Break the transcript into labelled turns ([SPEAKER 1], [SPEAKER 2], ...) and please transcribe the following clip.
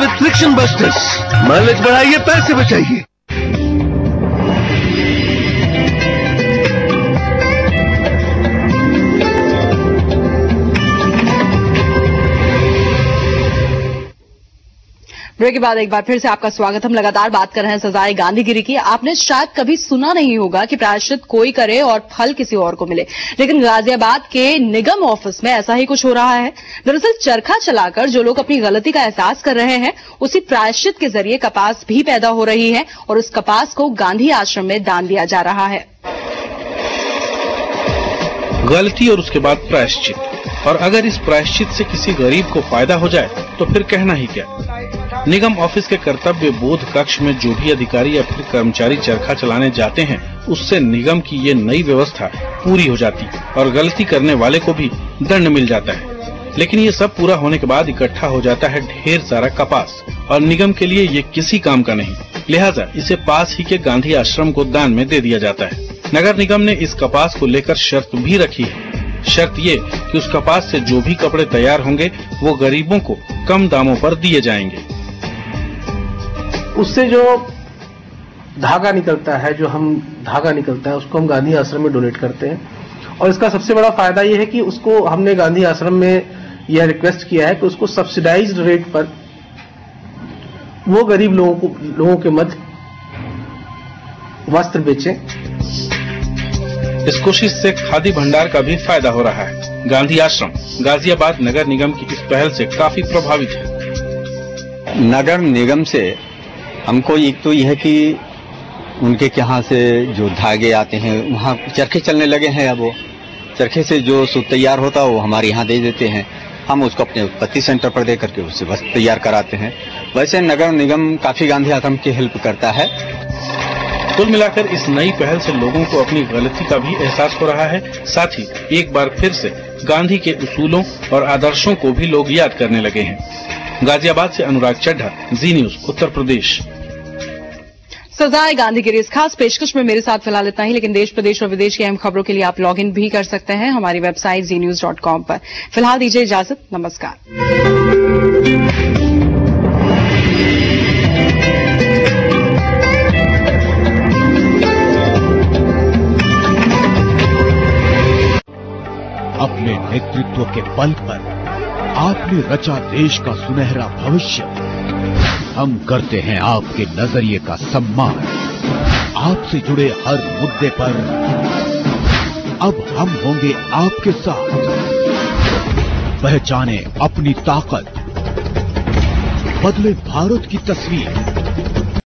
[SPEAKER 1] With friction busters. Mileage बढ़ाइए, पैसे बचाइए।
[SPEAKER 2] ब्रेक के बाद एक बार फिर से आपका स्वागत। हम लगातार बात कर रहे हैं सजाए गांधीगिरी की। आपने शायद कभी सुना नहीं होगा कि प्रायश्चित कोई करे और फल किसी और को मिले, लेकिन गाजियाबाद के निगम ऑफिस में ऐसा ही कुछ हो रहा है। दरअसल चरखा चलाकर जो लोग अपनी गलती का एहसास कर रहे हैं, उसी प्रायश्चित के जरिए कपास भी पैदा हो रही है और उस कपास को गांधी आश्रम में दान दिया जा रहा है।
[SPEAKER 3] गलती और उसके बाद प्रायश्चित, और अगर इस प्रायश्चित से किसी गरीब को फायदा हो जाए तो फिर कहना ही क्या। निगम ऑफिस के कर्तव्य बोध कक्ष में जो भी अधिकारी या फिर कर्मचारी चरखा चलाने जाते हैं, उससे निगम की ये नई व्यवस्था पूरी हो जाती है और गलती करने वाले को भी दंड मिल जाता है। लेकिन ये सब पूरा होने के बाद इकट्ठा हो जाता है ढेर सारा कपास और निगम के लिए ये किसी काम का नहीं, लिहाजा इसे पास ही के गांधी आश्रम को दान में दे दिया जाता है। नगर निगम ने इस कपास को लेकर शर्त भी रखी है। शर्त ये कि उस कपास से जो भी कपड़े तैयार होंगे वो गरीबों को कम दामों पर दिए जाएंगे।
[SPEAKER 4] उससे जो धागा निकलता है, उसको हम गांधी आश्रम में डोनेट करते हैं। और इसका सबसे बड़ा फायदा यह है कि उसको हमने गांधी आश्रम में यह रिक्वेस्ट किया है कि उसको सब्सिडाइज्ड रेट पर वो गरीब लोगों के मध्य वस्त्र बेचें।
[SPEAKER 3] इस कोशिश से खादी भंडार का भी फायदा हो रहा है। गांधी आश्रम गाजियाबाद नगर निगम की इस पहल से काफी प्रभावित है।
[SPEAKER 5] नगर निगम से हमको एक तो यह है कि उनके यहाँ से जो धागे आते हैं, वहाँ चरखे चलने लगे हैं। अब वो चरखे से जो सूत तैयार होता है वो हमारे यहाँ दे देते हैं, हम उसको अपने उत्पत्ति सेंटर पर दे करके उससे वस्त्र तैयार कराते हैं। वैसे नगर निगम काफी गांधी आश्रम की हेल्प करता है।
[SPEAKER 3] कुल मिलाकर इस नई पहल से लोगों को अपनी गलती का भी एहसास हो रहा है, साथ ही एक बार फिर से गांधी के उसूलों और आदर्शों को भी लोग याद करने लगे हैं। गाजियाबाद से अनुराग चड्ढा, जी न्यूज, उत्तर प्रदेश।
[SPEAKER 2] सजाए गांधीगिरी इस खास पेशकश में मेरे साथ फिलहाल इतना ही, लेकिन देश प्रदेश और विदेश की अहम खबरों के लिए आप लॉग इन भी कर सकते हैं हमारी वेबसाइट znews.com पर। फिलहाल दीजिए इजाजत, नमस्कार।
[SPEAKER 6] अपने नेतृत्व के बल पर आपने रचा देश का सुनहरा भविष्य। हम करते हैं आपके नजरिए का सम्मान। आपसे जुड़े हर मुद्दे पर अब हम होंगे आपके साथ। पहचाने अपनी ताकत, बदले भारत की तस्वीर।